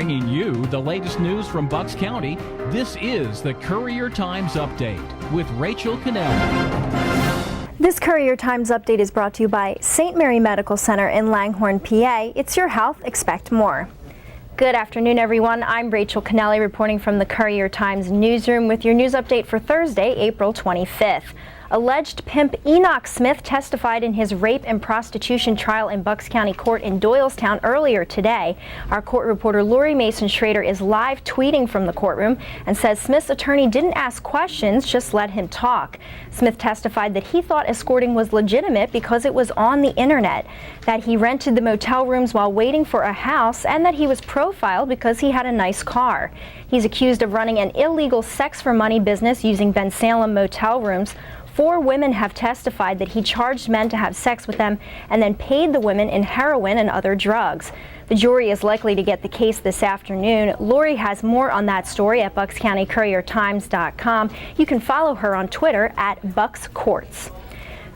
bringing you the latest news from Bucks County. This is the Courier Times Update with Rachel Cannelli. This Courier Times Update is brought to you by St. Mary Medical Center in Langhorne, PA. It's your health, expect more. Good afternoon, everyone. I'm Rachel Cannelli reporting from the Courier Times newsroom with your news update for Thursday, April 25th. Alleged pimp Enoch Smith testified in his rape and prostitution trial in Bucks County Court in Doylestown earlier today. Our court reporter Lori Mason Schrader is live tweeting from the courtroom and says Smith's attorney didn't ask questions, just let him talk. Smith testified that he thought escorting was legitimate because it was on the internet, that he rented the motel rooms while waiting for a house, and that he was profiled because he had a nice car. He's accused of running an illegal sex for money business using Ben Salem motel rooms. 4 women have testified that he charged men to have sex with them and then paid the women in heroin and other drugs. The jury is likely to get the case this afternoon. Lori has more on that story at buckscountycouriertimes.com. You can follow her on Twitter at BucksCourts.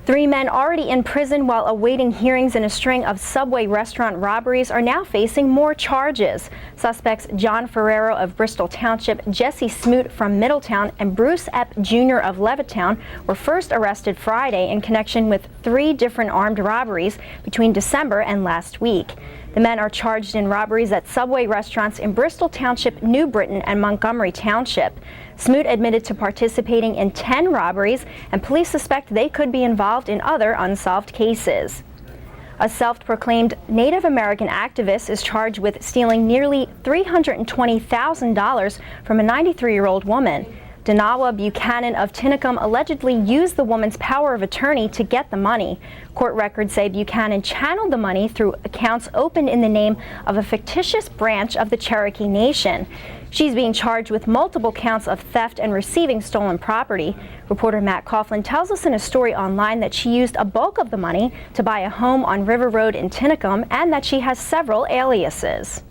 3 men already in prison while awaiting hearings in a string of Subway restaurant robberies are now facing more charges. Suspects John Ferrero of Bristol Township, Jesse Smoot from Middletown, and Bruce Epp Jr. of Levittown were first arrested Friday in connection with 3 different armed robberies between December and last week. The men are charged in robberies at Subway restaurants in Bristol Township, New Britain, and Montgomery Township. Smoot admitted to participating in 10 robberies, and police suspect they could be involved in other unsolved cases. A self-proclaimed Native American activist is charged with stealing nearly $320,000 from a 93-year-old woman. Denawa Buchanan of Tinicum allegedly used the woman's power of attorney to get the money. Court records say Buchanan channeled the money through accounts opened in the name of a fictitious branch of the Cherokee Nation. She's being charged with multiple counts of theft and receiving stolen property. Reporter Matt Coughlin tells us in a story online that she used a bulk of the money to buy a home on River Road in Tinicum and that she has several aliases.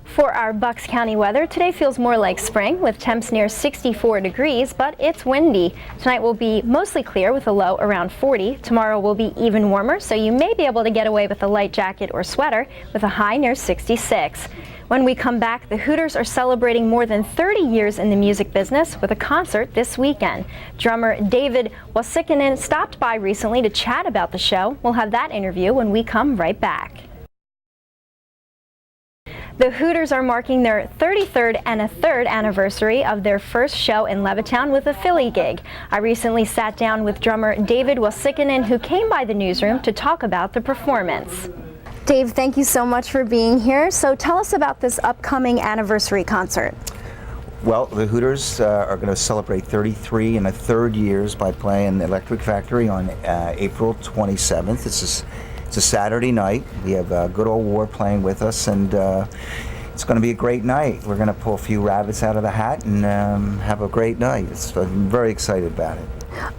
For our Bucks County weather, today feels more like spring with temps near 64 degrees, but it's windy. Tonight will be mostly clear with a low around 40. Tomorrow will be even warmer, so you may be able to get away with a light jacket or sweater with a high near 66. When we come back, the Hooters are celebrating more than 30 years in the music business with a concert this weekend. Drummer David Wasikinen stopped by recently to chat about the show. We'll have that interview when we come right back. The Hooters are marking their 33rd and a third anniversary of their first show in Levittown with a Philly gig. I recently sat down with drummer David Wasikinen, who came by the newsroom to talk about the performance. Dave, thank you so much for being here. So tell us about this upcoming anniversary concert. Well, the Hooters are going to celebrate 33 and a third years by playing the Electric Factory on April 27th. It's a Saturday night. We have Good Old War playing with us, and it's going to be a great night. We're going to pull a few rabbits out of the hat and have a great night. I'm very excited about it.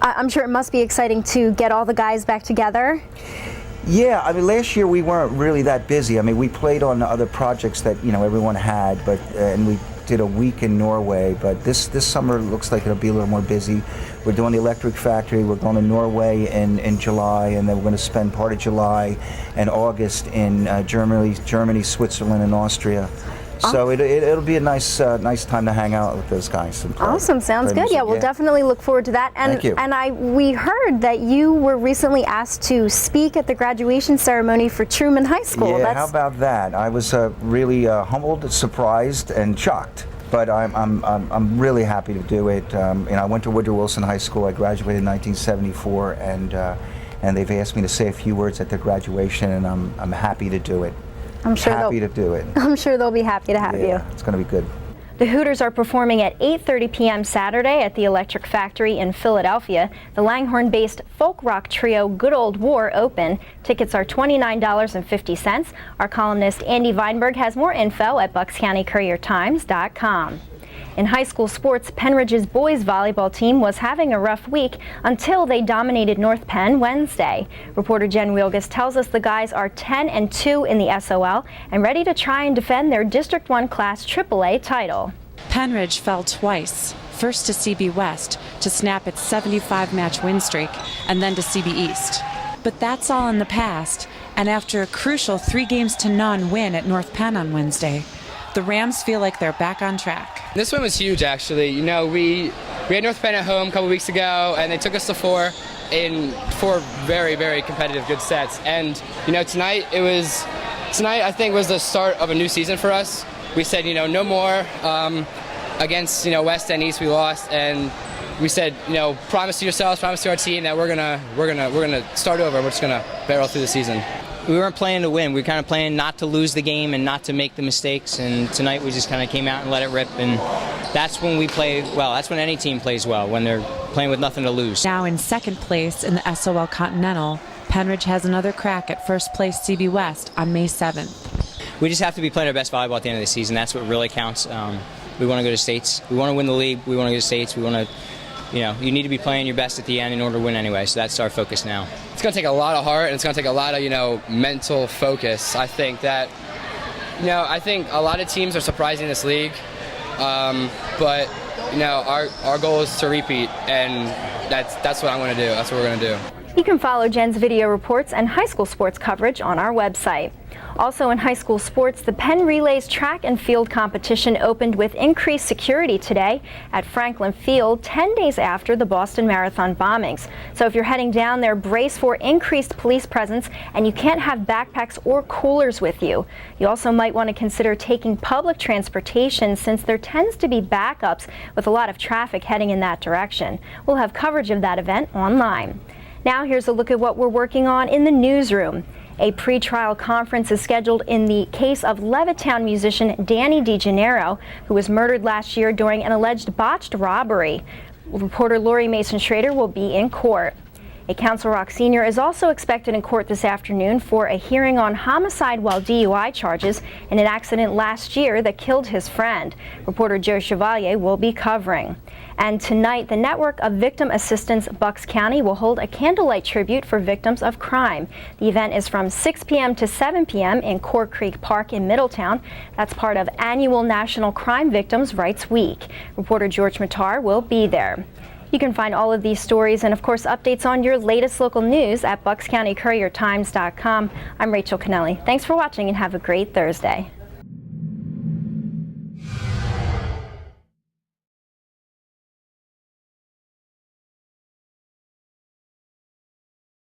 I'm sure it must be exciting to get all the guys back together. Yeah, I mean, last year we weren't really that busy. I mean, we played on other projects that everyone had, but and we did a week in Norway. But this summer looks like it'll be a little more busy. We're doing the Electric Factory. We're going to Norway in July, and then we're going to spend part of July and August in Germany, Switzerland, and Austria. So it'll be a nice time to hang out with those guys. And awesome, sounds good. Yeah, we'll definitely look forward to that. And thank you. And we heard that you were recently asked to speak at the graduation ceremony for Truman High School. Yeah, how about that? I was really humbled, surprised, and shocked. But I'm really happy to do it. I went to Woodrow Wilson High School. I graduated in 1974, and they've asked me to say a few words at their graduation, and I'm happy to do it. I'm sure they'll be happy to have you. It's going to be good. The Hooters are performing at 8:30 p.m. Saturday at the Electric Factory in Philadelphia. The Langhorne-based folk rock trio Good Old War open. Tickets are $29.50. Our columnist Andy Weinberg has more info at buckscountycouriertimes.com. In high school sports, Penridge's boys volleyball team was having a rough week until they dominated North Penn Wednesday. Reporter Jen Wielgus tells us the guys are 10-2 in the SOL and ready to try and defend their District 1 Class AAA title. Penridge fell twice, first to CB West to snap its 75-match win streak, and then to CB East. But that's all in the past. And after a crucial 3-0 win at North Penn on Wednesday, the Rams feel like they're back on track. This win was huge, actually. You know, we had North Penn at home a couple weeks ago, and they took us to 4 in 4 very, very competitive, good sets. And, you know, tonight I think was the start of a new season for us. We said, you know, no more against, you know, West and East we lost, and we said, you know, promise to yourselves, promise to our team that we're gonna start over. We're just gonna barrel through the season. We weren't playing to win. We were kind of playing not to lose the game and not to make the mistakes. And tonight we just kind of came out and let it rip. And that's when we play well. That's when any team plays well, when they're playing with nothing to lose. Now in second place in the SOL Continental, Penridge has another crack at first place CB West on May 7th. We just have to be playing our best volleyball at the end of the season. That's what really counts. We want to go to states. We want to win the league. We want to go to states. We want to, you know, you need to be playing your best at the end in order to win anyway. So that's our focus now. It's going to take a lot of heart, and it's going to take a lot of, you know, mental focus. I think that, you know, I think a lot of teams are surprising this league, but, you know, our goal is to repeat, and that's what I'm going to do. That's what we're going to do. You can follow Jen's video reports and high school sports coverage on our website. Also in high school sports, the Penn Relays track and field competition opened with increased security today at Franklin Field 10 days after the Boston Marathon bombings. So if you're heading down there, brace for increased police presence, and you can't have backpacks or coolers with you. You also might want to consider taking public transportation, since there tends to be backups with a lot of traffic heading in that direction. We'll have coverage of that event online. Now here's a look at what we're working on in the newsroom. A pretrial conference is scheduled in the case of Levittown musician Danny DeGennaro, who was murdered last year during an alleged botched robbery. Reporter Lori Mason-Schrader will be in court. A Council Rock senior is also expected in court this afternoon for a hearing on homicide while DUI charges in an accident last year that killed his friend. Reporter Joe Chevalier will be covering. And tonight, the network of Victim Assistance Bucks County will hold a candlelight tribute for victims of crime. The event is from 6 p.m. to 7 p.m. in Core Creek Park in Middletown. That's part of annual National Crime Victims' Rights Week. Reporter George Matar will be there. You can find all of these stories and, of course, updates on your latest local news at buckscountycouriertimes.com. I'm Rachel Kennelly. Thanks for watching and have a great Thursday.